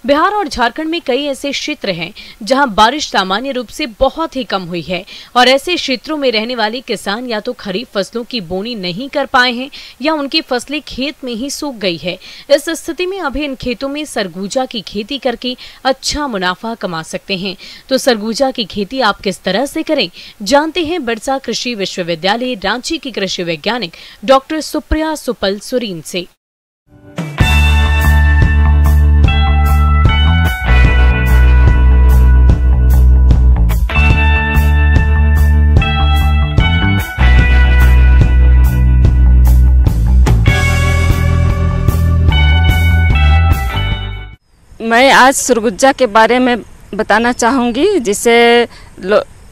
बिहार और झारखंड में कई ऐसे क्षेत्र हैं जहां बारिश सामान्य रूप से बहुत ही कम हुई है और ऐसे क्षेत्रों में रहने वाले किसान या तो खरीफ फसलों की बोनी नहीं कर पाए हैं या उनकी फसलें खेत में ही सूख गई है। इस स्थिति में अभी इन खेतों में सरगुजा की खेती करके अच्छा मुनाफा कमा सकते हैं। तो सरगुजा की खेती आप किस तरह से करें, जानते हैं बिरसा कृषि विश्वविद्यालय रांची की कृषि वैज्ञानिक डॉक्टर सुप्रिया सुपल सुरीन से। मैं आज सरगुजा के बारे में बताना चाहूँगी, जिसे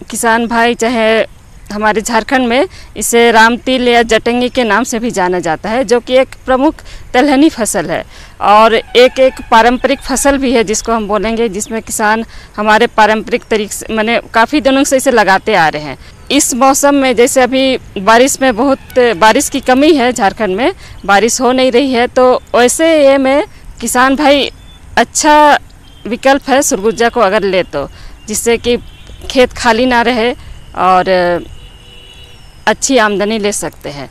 किसान भाई चाहे हमारे झारखंड में इसे रामतिल या जटंगी के नाम से भी जाना जाता है, जो कि एक प्रमुख तिलहनी फसल है और एक पारंपरिक फसल भी है जिसको हम बोलेंगे, जिसमें किसान हमारे पारंपरिक तरीके से मैंने काफ़ी दिनों से इसे लगाते आ रहे हैं। इस मौसम में जैसे अभी बारिश की कमी है, झारखंड में बारिश हो नहीं रही है, तो वैसे ये में किसान भाई अच्छा विकल्प है सरगुजा को अगर ले तो, जिससे कि खेत खाली ना रहे और अच्छी आमदनी ले सकते हैं।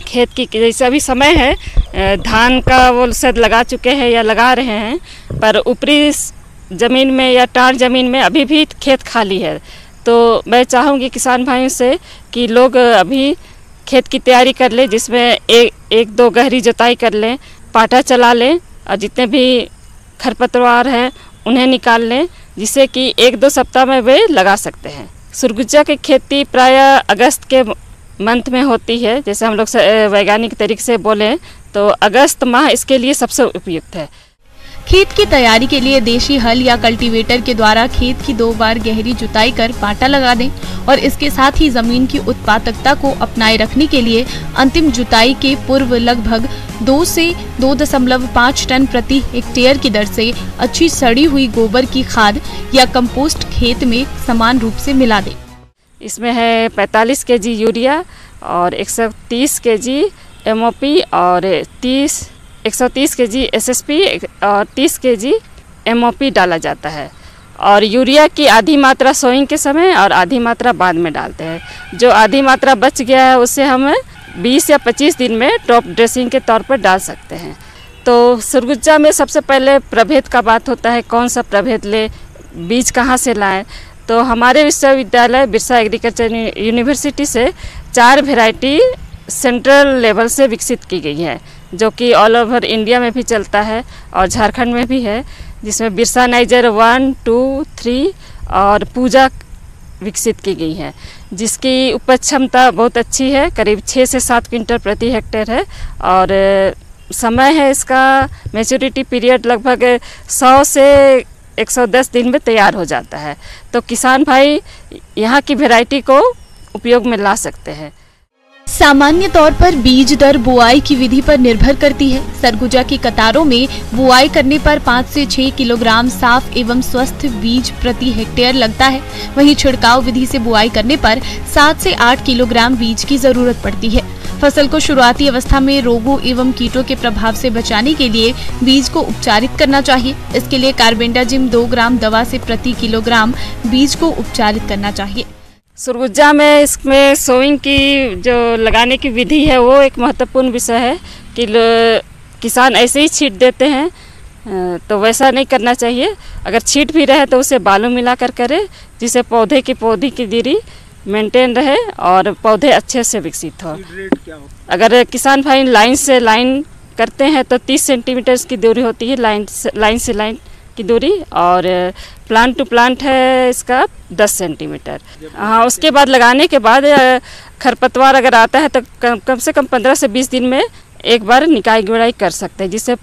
खेत की जैसे अभी समय है, धान का वो शायद लगा चुके हैं या लगा रहे हैं, पर ऊपरी ज़मीन में या टार ज़मीन में अभी भी खेत खाली है। तो मैं चाहूँगी किसान भाइयों से कि लोग अभी खेत की तैयारी कर लें, जिसमें एक दो गहरी जुताई कर लें, पाटा चला लें और जितने भी खरपतवार हैं उन्हें निकाल लें, जिससे कि 1-2 सप्ताह में वे लगा सकते हैं। सरगुजा की खेती प्रायः अगस्त के मंथ में होती है। जैसे हम लोग वैज्ञानिक तरीके से बोलें तो अगस्त माह इसके लिए सबसे उपयुक्त है। खेत की तैयारी के लिए देशी हल या कल्टीवेटर के द्वारा खेत की 2 बार गहरी जुताई कर पाटा लगा दें और इसके साथ ही जमीन की उत्पादकता को अपनाए रखने के लिए अंतिम जुताई के पूर्व लगभग 2 से 2.5 टन प्रति हेक्टेयर की दर से अच्छी सड़ी हुई गोबर की खाद या कंपोस्ट खेत में समान रूप से मिला दें। इसमें है 45 केजी यूरिया और 130 केजी MOP और 130 केजी SSP और 30 केजी MOP डाला जाता है। और यूरिया की आधी मात्रा सोइंग के समय और आधी मात्रा बाद में डालते हैं। जो आधी मात्रा बच गया है उसे हम 20 या 25 दिन में टॉप ड्रेसिंग के तौर पर डाल सकते हैं। तो सरगुजा में सबसे पहले प्रभेद का बात होता है, कौन सा प्रभेद ले, बीज कहाँ से लाएं। तो हमारे विश्वविद्यालय बिरसा एग्रीकल्चर यूनिवर्सिटी से 4 वेराइटी सेंट्रल लेवल से विकसित की गई है, जो कि ऑल ओवर इंडिया में भी चलता है और झारखंड में भी है, जिसमें बिरसा नाइजर 1, 2, 3 और पूजा विकसित की गई है, जिसकी उपज क्षमता बहुत अच्छी है, करीब 6 से 7 क्विंटल प्रति हेक्टेयर है। और समय है इसका मैच्योरिटी पीरियड लगभग 100 से 110 दिन में तैयार हो जाता है। तो किसान भाई यहाँ की वैरायटी को उपयोग में ला सकते हैं। सामान्य तौर पर बीज दर बुआई की विधि पर निर्भर करती है। सरगुजा की कतारों में बुआई करने पर 5 से 6 किलोग्राम साफ एवं स्वस्थ बीज प्रति हेक्टेयर लगता है। वहीं छिड़काव विधि से बुआई करने पर 7 से 8 किलोग्राम बीज की जरूरत पड़ती है। फसल को शुरुआती अवस्था में रोगों एवं कीटों के प्रभाव से बचाने के लिए बीज को उपचारित करना चाहिए। इसके लिए कार्बेंडाजिम 2 ग्राम दवा से प्रति किलोग्राम बीज को उपचारित करना चाहिए। सरगुजा में इसमें सोइंग की जो लगाने की विधि है वो एक महत्वपूर्ण विषय है कि किसान ऐसे ही छींट देते हैं, तो वैसा नहीं करना चाहिए। अगर छींट भी रहे तो उसे बालू मिलाकर करें, जिससे पौधे की दूरी मेंटेन रहे और पौधे अच्छे से विकसित हो। अगर किसान भाई लाइन से लाइन करते हैं तो 30 सेंटीमीटर की दूरी होती है, लाइन से लाइन की दूरी, और प्लांट टू प्लांट है इसका 10 सेंटीमीटर। हाँ, उसके बाद लगाने के बाद खरपतवार अगर आता है तो कम से कम 15 से 20 दिन में एक बार निकाई गुड़ाई कर सकते हैं, जिससे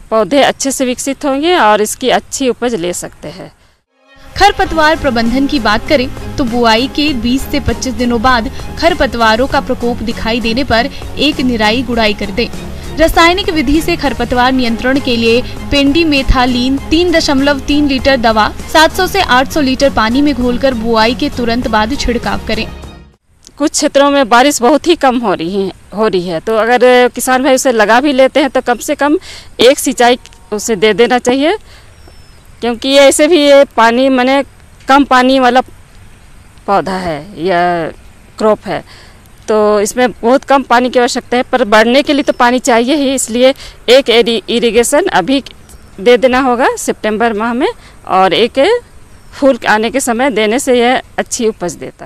पौधे अच्छे से विकसित होंगे और इसकी अच्छी उपज ले सकते हैं। खरपतवार प्रबंधन की बात करें तो बुआई के 20 से 25 दिनों बाद खरपतवारों का प्रकोप दिखाई देने पर एक निराई गुड़ाई कर दें। रासायनिक विधि से खरपतवार नियंत्रण के लिए पेंडीमेथालीन 3.3 लीटर दवा 700 से 800 लीटर पानी में घोलकर बुआई के तुरंत बाद छिड़काव करें। कुछ क्षेत्रों में बारिश बहुत ही कम हो रही है, तो अगर किसान भाई उसे लगा भी लेते हैं तो कम से कम एक सिंचाई उसे दे देना चाहिए क्योंकि ये ऐसे भी ये पानी माने कम पानी वाला पौधा है या क्रॉप है, तो इसमें बहुत कम पानी की आवश्यकता है, पर बढ़ने के लिए तो पानी चाहिए ही। इसलिए एक इरिगेशन अभी दे देना होगा सितंबर माह में, और एक फूल आने के समय देने से यह अच्छी उपज देता है।